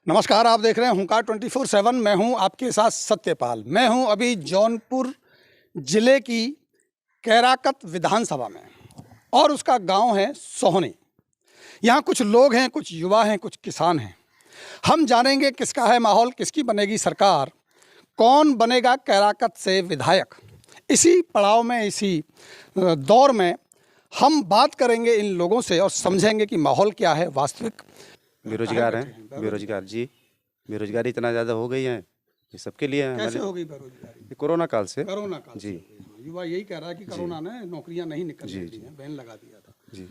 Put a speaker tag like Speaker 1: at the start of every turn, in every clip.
Speaker 1: नमस्कार, आप देख रहे हैं हुंकार 24/7। मैं हूं आपके साथ सत्यपाल। मैं हूं अभी जौनपुर ज़िले की कैराकत विधानसभा में और उसका गांव है सोहनी। यहां कुछ लोग हैं, कुछ युवा हैं, कुछ किसान हैं। हम जानेंगे किसका है माहौल, किसकी बनेगी सरकार, कौन बनेगा कैराकत से विधायक। इसी पड़ाव में, इसी दौर में हम बात करेंगे इन लोगों से और समझेंगे कि माहौल क्या है वास्तविक।
Speaker 2: बेरोजगार हैं, बेरोजगार जी, बेरोजगारी इतना ज़्यादा हो गई है, ये सबके लिए है।
Speaker 1: कैसे हो गई बेरोजगारी?
Speaker 2: ये कोरोना काल से
Speaker 1: जी। युवा यही कह रहा है कि कोरोना ने नौकरियां नहीं निकल रही हैं, बैन लगा दिया था
Speaker 2: जी।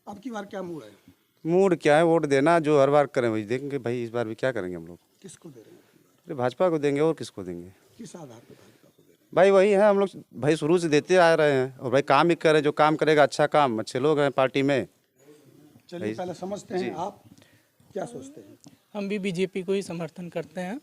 Speaker 1: अब की बार क्या मूड है?
Speaker 2: मूड क्या है, वोट देना जो हर बार करें वही देंगे भाई। इस बार भी क्या करेंगे हम लोग?
Speaker 1: किसको दे रहे हैं?
Speaker 2: अरे भाजपा को देंगे, और किसको देंगे?
Speaker 1: किस आधार पर भाजपा को दे रहे हैं?
Speaker 2: भाई वही है, हम लोग भाई शुरू से देते आ रहे हैं और भाई काम ही करें, जो काम करेगा अच्छा काम, अच्छे लोग हैं पार्टी में।
Speaker 1: चलिए पहले समझते हैं, आप क्या सोचते हैं?
Speaker 3: हम भी बीजेपी को ही समर्थन करते हैं,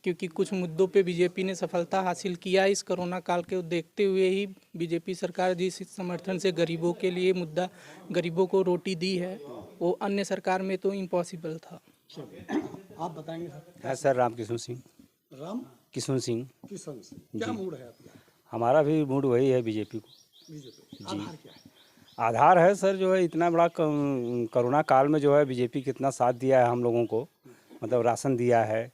Speaker 3: क्योंकि कुछ मुद्दों पे बीजेपी ने सफलता हासिल किया। इस कोरोना काल के देखते हुए ही बीजेपी सरकार जिस समर्थन से गरीबों के लिए मुद्दा, गरीबों को रोटी दी है, वो अन्य सरकार में तो इम्पॉसिबल था।
Speaker 1: आप बताएंगे सर।
Speaker 4: है सर, राम किशन सिंह।
Speaker 1: राम
Speaker 4: किशन सिंह।
Speaker 1: किशन सिंह, क्या मूड है आपका?
Speaker 4: हमारा भी मूड वही है, बीजेपी को।
Speaker 1: बीजेपी आधार क्या है?
Speaker 4: आधार है सर, जो है इतना बड़ा कोरोना काल में जो है बीजेपी कितना साथ दिया है हम लोगों को, मतलब राशन दिया है,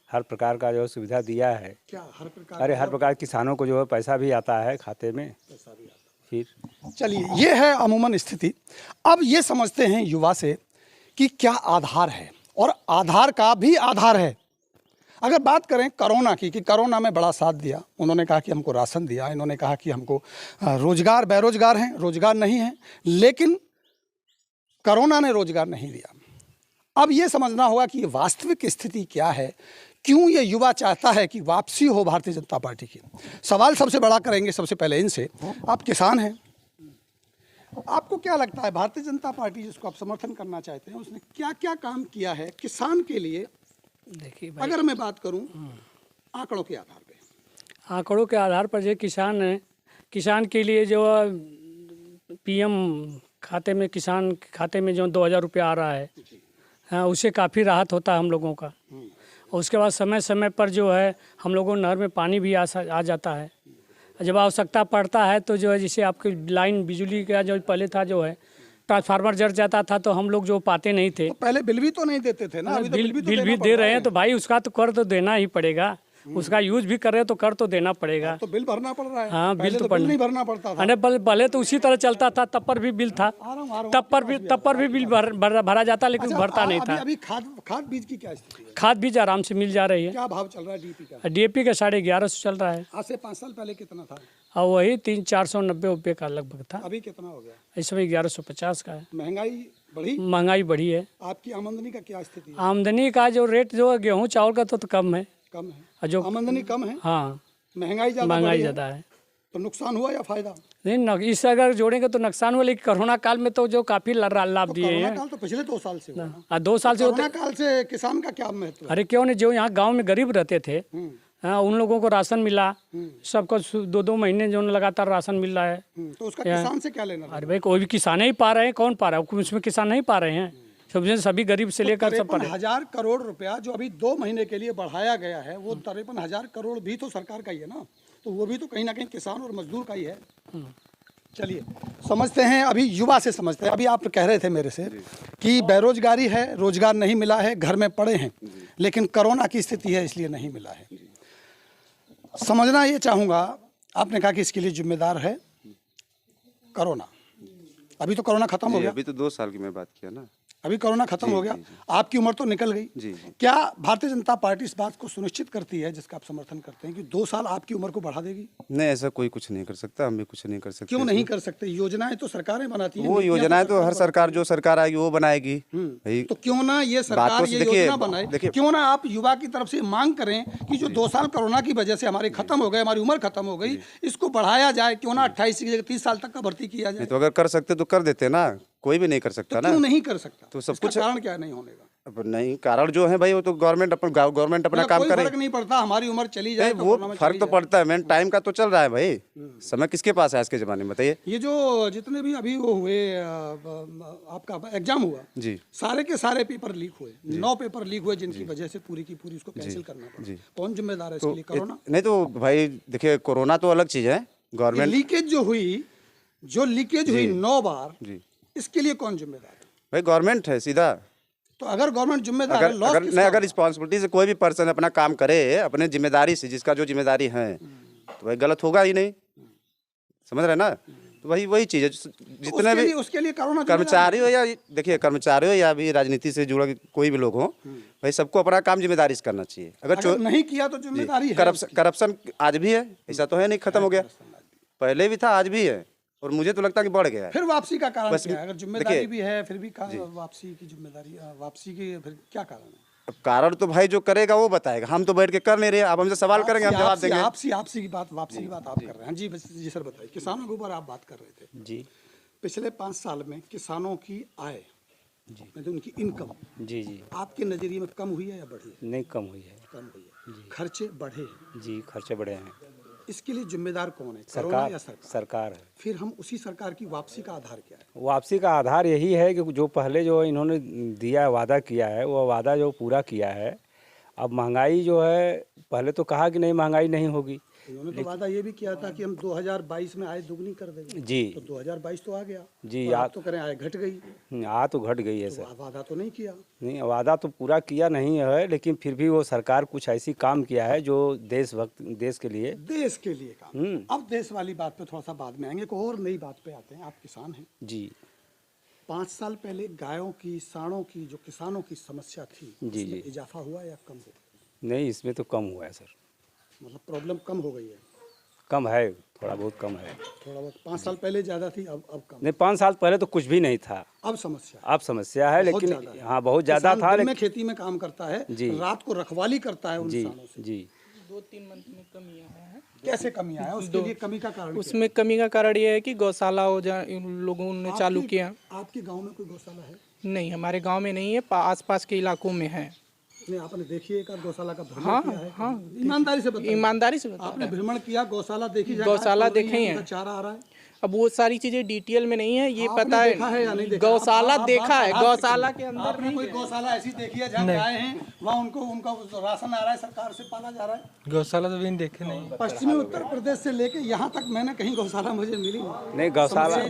Speaker 4: हर प्रकार का जो है सुविधा दिया है।
Speaker 1: क्या हर प्रकार?
Speaker 4: अरे हर प्रकार किसानों को जो है पैसा भी आता है खाते में।
Speaker 1: पैसा भी आता है।
Speaker 4: फिर
Speaker 1: चलिए, ये है अमूमन स्थिति। अब ये समझते हैं युवा से कि क्या आधार है, और आधार का भी आधार है। अगर बात करें कोरोना की, कि कोरोना में बड़ा साथ दिया, उन्होंने कहा कि हमको राशन दिया, इन्होंने कहा कि हमको रोजगार, बेरोजगार हैं, रोजगार नहीं है, लेकिन कोरोना ने रोजगार नहीं दिया। अब ये समझना होगा कि ये वास्तविक स्थिति क्या है, क्यों ये युवा चाहता है कि वापसी हो भारतीय जनता पार्टी की। सवाल सबसे बड़ा करेंगे सबसे पहले इनसे। आप किसान हैं, आपको क्या लगता है भारतीय जनता पार्टी जिसको आप समर्थन करना चाहते हैं, उसने क्या क्या काम किया है किसान के लिए?
Speaker 3: देखिए
Speaker 1: अगर मैं बात करूं आंकड़ों के आधार पे,
Speaker 5: आंकड़ों के आधार पर जो किसान है, किसान के लिए जो पीएम खाते में, किसान खाते में जो 2000 रुपया आ रहा है, हाँ, उससे काफ़ी राहत होता है हम लोगों का। और उसके बाद समय समय पर जो है हम लोगों को नहर में पानी भी आ जाता है। जब आवश्यकता पड़ता है तो जो है, जैसे आपकी लाइन बिजली का जो पहले था, जो है ट्रांसफार्मर जल जाता था तो हम लोग जो पाते नहीं थे।
Speaker 1: तो पहले बिल भी तो नहीं देते थे ना? अभी तो
Speaker 5: बिल
Speaker 1: देना
Speaker 5: भी
Speaker 1: पड़
Speaker 5: दे
Speaker 1: रहा
Speaker 5: रहे हैं
Speaker 1: है।
Speaker 5: तो भाई उसका तो कर तो देना ही पड़ेगा। उसका यूज भी कर रहे हैं तो कर तो देना पड़ेगा।
Speaker 1: तो बिल भरना पड़ रहा है।
Speaker 5: हाँ, बिल
Speaker 1: पहले
Speaker 5: तो
Speaker 1: बिल नहीं भरना पड़ता था।
Speaker 5: अरे पहले तो उसी तरह चलता था, तब पर भी बिल था, तब पर भी बिल भरा जाता, लेकिन भरता नहीं था।
Speaker 1: अभी खाद बीज की क्या स्थिति है?
Speaker 5: खाद बीज आराम से मिल जा रही है।
Speaker 6: क्या भाव चल रहा है डीपी का?
Speaker 5: डीएपी का 1150 चल रहा है,
Speaker 1: आज से 5 साल पहले कितना था?
Speaker 5: और वही 300-490 रुपये का लगभग था।
Speaker 1: अभी कितना हो गया?
Speaker 5: इस समय 1150 का है।
Speaker 1: महंगाई बढ़ी?
Speaker 5: महंगाई बढ़ी है।
Speaker 1: आपकी आमदनी का क्या स्थिति है?
Speaker 5: आमदनी का जो रेट जो है गेहूँ चावल का तो कम है,
Speaker 1: कम है।
Speaker 5: और जो
Speaker 1: आमदनी कम है,
Speaker 5: हाँ,
Speaker 1: महंगाई ज्यादा
Speaker 5: महंगाई
Speaker 1: बढ़ी है।
Speaker 5: ज़्यादा है।
Speaker 1: तो नुकसान हुआ या फायदा?
Speaker 5: नहीं, इससे अगर जोड़ेंगे तो नुकसान हुआ, लेकिन कोरोना काल में तो जो काफ़ी लाभ दिए
Speaker 1: कोरोना
Speaker 5: हैं।
Speaker 1: काल तो पिछले 2 साल से हुआ ना।
Speaker 5: 2 साल से
Speaker 1: कोरोना काल से किसान का क्या महत्व है?
Speaker 5: अरे क्यों नहीं, जो यहाँ गांव में गरीब रहते थे, हाँ, उन लोगों को राशन मिला, सबको 2-2 महीने जो लगातार राशन मिल रहा है।
Speaker 1: तो उसका किसान से क्या लेना?
Speaker 5: अरे भाई, कोई भी किसान नहीं पा रहे हैं, कौन पा रहा है उसमें? किसान नहीं पा रहे हैं, सभी गरीब से लेकर सब पा
Speaker 1: 53,000 करोड़ रुपया जो अभी 2 महीने के लिए बढ़ाया गया है, वो 53,000 करोड़ भी तो सरकार का ही है ना। तो वो भी तो कहीं ना कहीं किसान और मजदूर का ही है। चलिए समझते हैं, अभी युवा से समझते हैं। अभी आप कह रहे थे मेरे से कि बेरोजगारी है, रोजगार नहीं मिला है, घर में पड़े हैं, लेकिन कोरोना की स्थिति है इसलिए नहीं मिला है। समझना ये चाहूँगा, आपने कहा कि इसके लिए जिम्मेदार है कोरोना। अभी तो कोरोना खत्म हो गया।
Speaker 2: अभी तो 2 साल की मैं बात किया ना।
Speaker 1: अभी कोरोना खत्म हो गया, आपकी उम्र तो निकल गई।
Speaker 2: जी।
Speaker 1: क्या भारतीय जनता पार्टी इस बात को सुनिश्चित करती है, जिसका आप समर्थन करते हैं, कि 2 साल आपकी उम्र को बढ़ा देगी?
Speaker 2: नहीं, ऐसा कोई कुछ नहीं कर सकता, हम भी कुछ नहीं कर सकते।
Speaker 1: क्यों नहीं कर सकते? योजनाएं तो सरकारें बनाती हैं।
Speaker 2: वो योजनाएं तो हर सरकार, जो सरकार आएगी वो बनाएगी भाई।
Speaker 1: तो क्यों ना ये सरकार ये योजना बनाए, क्यों ना आप युवा की तरफ से मांग करें कि जो 2 साल कोरोना की वजह से हमारे खत्म हो गए, हमारी उम्र खत्म हो गई, इसको बढ़ाया जाए। क्यों ना 28 की जगह 30 साल तक का भर्ती किया जाए?
Speaker 2: तो अगर कर सकते तो कर देते ना, कोई भी नहीं कर सकता ना।
Speaker 1: क्यों नहीं कर सकता?
Speaker 2: तो सब
Speaker 1: इसका
Speaker 2: कुछ
Speaker 1: कारण क्या नहीं होने का?
Speaker 2: अब नहीं, कारण जो है भाई वो तो गवर्नमेंट अपना काम
Speaker 1: कोई
Speaker 2: करे।
Speaker 1: फर्क नहीं पड़ता, हमारी उम्र चली जाए
Speaker 2: नहीं,
Speaker 1: तो
Speaker 2: वो
Speaker 1: कोरोना में
Speaker 2: फर्क
Speaker 1: चली
Speaker 2: तो
Speaker 1: जाए।
Speaker 2: पड़ता है, मैन टाइम का तो चल रहा है भाई। समय किसके पास है आज के ज़माने में, बताइए।
Speaker 1: ये जो जितने भी अभी वो हुए आपका एग्जाम हुआ,
Speaker 2: जी
Speaker 1: सारे के सारे पेपर लीक हुए, 9 पेपर लीक हुए जिनकी वजह से पूरी की पूरी उसको कैंसिल करना पड़ा। कौन जिम्मेदार है इसके लिए? कोरोना?
Speaker 2: नहीं तो भाई देखिए, कोरोना तो अलग चीज़ है, गवर्नमेंट।
Speaker 1: लीकेज जो लीकेज हुई 9 बार,
Speaker 2: जी
Speaker 1: इसके लिए कौन जिम्मेदार है?
Speaker 2: भाई गवर्नमेंट है सीधा।
Speaker 1: तो अगर गवर्नमेंट जिम्मेदार है, लॉस
Speaker 2: अगर नहीं, अगर रिस्पॉन्सिबिलिटी से कोई भी पर्सन अपना काम करे अपने जिम्मेदारी से, जिसका जो जिम्मेदारी है, तो भाई गलत होगा ही नहीं, समझ रहे ना। तो वही चीज़ है, जितने भी
Speaker 1: उसके लिए कोरोना
Speaker 2: कर्मचारी हो या देखिए कर्मचारी हो या भी राजनीति से जुड़ा कोई भी लोग हो, भाई सबको अपना काम जिम्मेदारी से करना चाहिए।
Speaker 1: अगर नहीं किया तो जिम्मेदारी है।
Speaker 2: करप्शन आज भी है, ऐसा तो है नहीं खत्म हो गया, पहले भी था आज भी है, और मुझे तो लगता है कि बढ़ गया है।
Speaker 1: फिर वापसी का कारण
Speaker 2: बस
Speaker 1: क्या है? अगर जिम्मेदारी
Speaker 2: देखिए,
Speaker 1: भी है फिर भी वापसी की जिम्मेदारी, वापसी की फिर क्या कारण है?
Speaker 2: अब कारण तो भाई जो करेगा वो बताएगा, हम तो बैठ के कर नहीं रहे। आप हमसे सवाल करेंगे, हम जवाब देंगे।
Speaker 1: आपसी की बात, वापसी की बात आप कर रहे हैं। जी सर बताइए, किसानों के ऊपर आप बात कर रहे थे।
Speaker 4: जी
Speaker 1: पिछले 5 साल में किसानों की आय, मतलब उनकी इनकम,
Speaker 4: जी जी
Speaker 1: आपके नजरिए में कम हुई है या बढ़ी है?
Speaker 4: नहीं, कम हुई है।
Speaker 1: कम हुई है। खर्चे बढ़े हैं,
Speaker 4: जी, खर्चे बढ़े हैं।
Speaker 1: इसके लिए जिम्मेदार कौन है? कोरोना या सरकार?
Speaker 4: सरकार है।
Speaker 1: फिर हम उसी सरकार की वापसी का आधार क्या है?
Speaker 4: वापसी का आधार यही है कि जो पहले जो इन्होंने दिया वादा किया है, वो वादा जो पूरा किया है। अब महंगाई जो है, पहले तो कहा कि नहीं महंगाई नहीं होगी।
Speaker 1: इन्होंने तो वादा ये भी किया था कि हम 2022 में आय दुगनी कर देंगे।
Speaker 4: जी
Speaker 1: तो 2022 तो आ गया
Speaker 4: जी,
Speaker 1: और आप तो करें आय घट गई।
Speaker 4: आ तो घट गई है सर।
Speaker 1: तो वादा तो नहीं किया।
Speaker 4: नहीं, वादा तो पूरा किया नहीं है, लेकिन फिर भी वो सरकार कुछ ऐसी काम किया है जो देश के लिए।
Speaker 1: देश के लिए काम। अब देश वाली बात पे थोड़ा सा बाद में आएंगे, एक और नई बात पे आते हैं। आप किसान हैं
Speaker 4: जी
Speaker 1: 5 साल पहले गायों की, सांडों की जो किसानों की समस्या थी,
Speaker 4: जी,
Speaker 1: उसमें
Speaker 4: जी।
Speaker 1: इजाफा हुआ या कम हुआ?
Speaker 4: नहीं, इसमें तो कम हुआ है सर।
Speaker 1: मतलब प्रॉब्लम कम हो गई है?
Speaker 4: कम है, थोड़ा बहुत कम है।
Speaker 1: थोड़ा बहुत 5 साल पहले ज़्यादा थी, अब कम।
Speaker 4: नहीं, 5 साल पहले तो कुछ भी नहीं था।
Speaker 1: अब समस्या
Speaker 4: अब समस्या है,
Speaker 1: बहुत
Speaker 4: लेकिन
Speaker 1: ज़्यादा है।
Speaker 4: हाँ बहुत ज़्यादा
Speaker 1: किसान
Speaker 4: था।
Speaker 1: दिन में खेती में काम करता है,
Speaker 4: जी।
Speaker 1: रात को रखवाली करता है उन
Speaker 4: जी
Speaker 1: सांडों से।
Speaker 4: जी
Speaker 3: 2-3 मंथ में कमी आया है।
Speaker 1: कैसे कमी आया? उसके लिए कमी का कारण क्या
Speaker 3: उसमें कमी का कारण ये है कि गौशाला हो जा इन लोगों ने
Speaker 1: है?
Speaker 3: चालू
Speaker 1: आपके-
Speaker 3: किया।
Speaker 1: आपके गांव में कोई गौशाला है?
Speaker 3: नहीं, हमारे गांव में नहीं है, आसपास के इलाकों में है।
Speaker 1: नहीं, आपने देखी है? एक आध गौशाला का भ्रमण
Speaker 3: हाँ,
Speaker 1: किया है?
Speaker 3: हाँ,
Speaker 1: ईमानदारी से बताइए।
Speaker 3: ईमानदारी से बता
Speaker 1: आपने
Speaker 3: रहे हैं।
Speaker 1: भ्रमण किया, गौशाला देखी? जहाँ
Speaker 3: गौशाला
Speaker 1: गाय पल रही
Speaker 3: देखे
Speaker 1: हैं,
Speaker 3: हैं।
Speaker 1: उनका चारा आ रहा है?
Speaker 3: अब वो सारी चीजें डिटेल में नहीं है, ये
Speaker 1: आपने
Speaker 3: पता
Speaker 1: देखा है या नहीं
Speaker 3: है।
Speaker 1: देखा?
Speaker 3: गौशाला
Speaker 1: आप
Speaker 3: देखा है,
Speaker 1: बात
Speaker 3: गौशाला
Speaker 1: करिए।
Speaker 3: के अंदर
Speaker 1: आपने
Speaker 3: नहीं
Speaker 1: कोई
Speaker 3: गए।
Speaker 1: गौशाला ऐसी देखी है जहाँ गाय हैं, वहाँ उनका राशन आ रहा है, सरकार से पाला जा रहा है?
Speaker 6: गौशाला तो भी देखे नहीं।
Speaker 1: पश्चिमी उत्तर प्रदेश से लेके यहाँ तक मैंने कहीं गौशाला मुझे मिली नहीं।
Speaker 4: नहीं,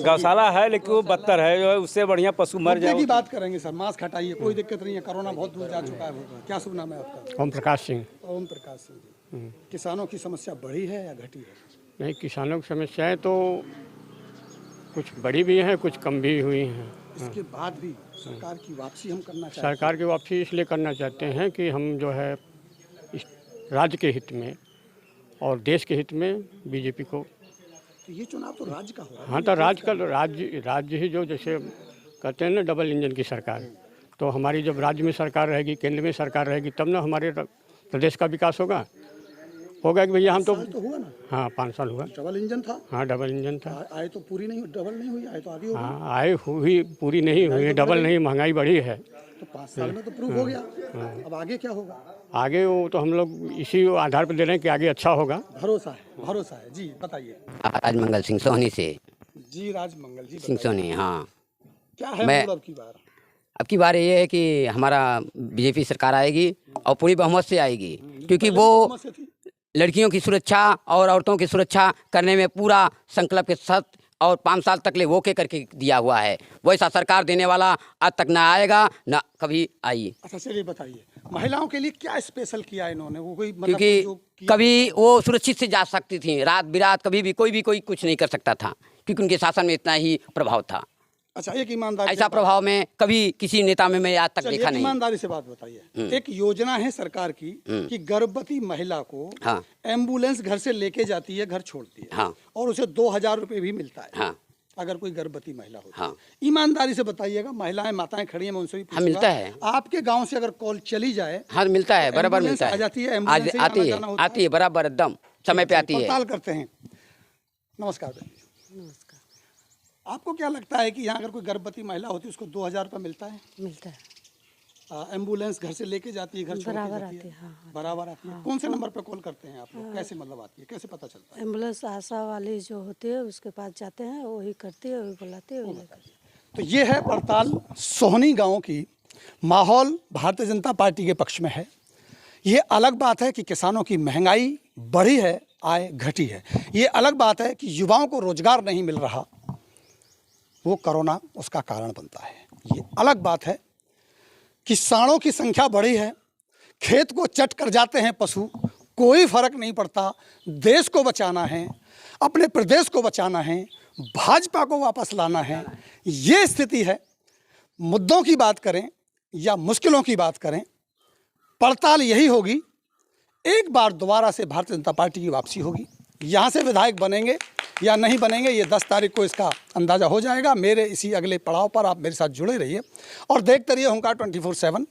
Speaker 4: गौशाला है, लेकिन वो बदतर है, जो है उससे बढ़िया पशु मर
Speaker 1: मुद्दे
Speaker 4: जाए।
Speaker 1: की बात करेंगे सर, मास्क हटाइए, कोई दिक्कत नहीं है, कोरोना बहुत दूर जा चुका है। क्या शुभ नाम है आपका?
Speaker 7: ओम प्रकाश सिंह।
Speaker 1: ओम प्रकाश सिंह जी। किसानों की समस्या बढ़ी है या घटी है?
Speaker 7: नहीं, किसानों की समस्याएं तो कुछ बड़ी भी हैं, कुछ कम भी हुई हैं।
Speaker 1: इसके बाद भी सरकार की वापसी हम करना चाहते
Speaker 7: सरकार की वापसी इसलिए करना चाहते हैं कि हम जो है इस राज्य के हित में और देश के हित में बीजेपी को।
Speaker 1: हैं। तो ये चुनाव तो राज्य का हो रहा है।
Speaker 7: हाँ, तो राज्य ही जो जैसे कहते हैं ना डबल इंजन की सरकार, तो हमारी जब राज्य में सरकार रहेगी, केंद्र में सरकार रहेगी, तब ना हमारे प्रदेश का विकास होगा कि भैया हम तो।
Speaker 1: साल तो हुआ ना,
Speaker 7: हाँ, 5 साल हुआ।
Speaker 1: डबल इंजन था।
Speaker 7: हाँ, डबल इंजन था।
Speaker 1: आय तो पूरी नहीं, डबल नहीं हुई, आय तो आधी हो गई।
Speaker 7: हाँ, आय हुई, पूरी नहीं हुई, डबल नहीं, महंगाई बढ़ी है।
Speaker 1: तो 5 साल में तो प्रूव हो गया। अब आगे क्या होगा?
Speaker 7: आगे वो तो हम लोग इसी आधार पर दे रहे हैं कि आगे अच्छा होगा।
Speaker 1: भरोसा है। जी बताइए।
Speaker 8: राजमंगल सिंह सोहनी से।
Speaker 1: जी राजमंगल जी
Speaker 8: सिंह
Speaker 1: बताइए।
Speaker 8: सोहनी, हाँ।
Speaker 1: क्या है
Speaker 8: मैं-
Speaker 1: मतलब अब की बार?
Speaker 8: अब की बार ये है कि हमारा बीजेपी सरकार आएगी और पूरी बहुमत से आएगी, क्योंकि वो
Speaker 1: समस्या थी।
Speaker 8: लड़कियों की सुरक्षा और औरतों की सुरक्षा करने में पूरा संकल्प के साथ और 5 साल तक ले वो के करके दिया हुआ है। वैसा सरकार देने वाला आज तक ना आएगा ना कभी आई,
Speaker 1: अच्छा चलिए बताइए, महिलाओं के लिए क्या स्पेशल किया इन्होंने? वो कोई मतलब
Speaker 8: क्योंकि
Speaker 1: जो किया-
Speaker 8: कभी वो सुरक्षित से जा सकती थी, रात बिरात कभी भी कोई कुछ नहीं कर सकता था, क्योंकि उनके शासन में इतना ही प्रभाव था।
Speaker 1: अच्छा एक ईमानदारी
Speaker 8: ऐसा प्रभाव में कभी किसी नेता में मैं आज तक
Speaker 1: चलिए,
Speaker 8: देखा
Speaker 1: एक
Speaker 8: नहीं।
Speaker 1: ईमानदारी से बात बताइए। एक योजना है सरकार की कि गर्भवती महिला को
Speaker 8: हाँ।
Speaker 1: एम्बुलेंस घर से लेके जाती है, घर छोड़ती है,
Speaker 8: हाँ।
Speaker 1: और उसे 2000 रुपये भी मिलता है।
Speaker 8: हाँ।
Speaker 1: अगर कोई गर्भवती महिला हो।
Speaker 8: हाँ।
Speaker 1: ईमानदारी से बताइएगा, महिलाएं माताएं खड़ी हैं, मैं उनसे भी
Speaker 8: हाँ, मिलता
Speaker 1: पूछूंगा।
Speaker 8: है।
Speaker 1: आपके गांव से अगर कॉल चली जाए,
Speaker 8: हाँ, मिलता है, बराबर
Speaker 1: एम्बुलेंस
Speaker 8: मिलता है।
Speaker 1: आ जाती है, एम्बुलेंस से ही
Speaker 8: आती
Speaker 1: आना
Speaker 8: है,
Speaker 1: जाना होता
Speaker 8: आती है, बराबर एकदम समय पे आती है।
Speaker 1: पड़ताल करते हैं। नमस्कार बहन जी।
Speaker 9: नमस्कार।
Speaker 1: आपको क्या लगता है कि यहाँ अगर कोई गर्भवती महिला होती है उसको 2000 रुपये मिलता है?
Speaker 9: मिलता है।
Speaker 1: एम्बुलेंस घर से लेके जाती है, घर छोड़ के
Speaker 6: बराबर
Speaker 1: जाती
Speaker 6: आती
Speaker 1: है?
Speaker 6: है, हाँ।
Speaker 1: बराबर आती है। कौन से नंबर पे कॉल करते हैं आप लोग? कैसे मतलब आती है, कैसे पता चलता है?
Speaker 6: एम्बुलेंस आशा वाली जो होती है उसके पास जाते हैं, वही करती है, वही बुलाती है, वही लेकर।
Speaker 1: तो ये है पड़ताल सोहनी गांव की। माहौल भारतीय जनता पार्टी के पक्ष में है। ये अलग बात है कि किसानों की महंगाई बढ़ी है, आय घटी है। ये अलग बात है कि युवाओं को रोजगार नहीं मिल रहा, वो कोरोना उसका कारण बनता है। ये अलग बात है कि सांडों की संख्या बढ़ी है, खेत को चट कर जाते हैं पशु, कोई फर्क नहीं पड़ता। देश को बचाना है, अपने प्रदेश को बचाना है, भाजपा को वापस लाना है, ये स्थिति है। मुद्दों की बात करें या मुश्किलों की बात करें, पड़ताल यही होगी। एक बार दोबारा से भारतीय जनता पार्टी की वापसी होगी। यहाँ से विधायक बनेंगे या नहीं बनेंगे, ये 10 तारीख को इसका अंदाज़ा हो जाएगा। मेरे इसी अगले पड़ाव पर आप मेरे साथ जुड़े रहिए और देखते रहिए होमगार्ड 24/7।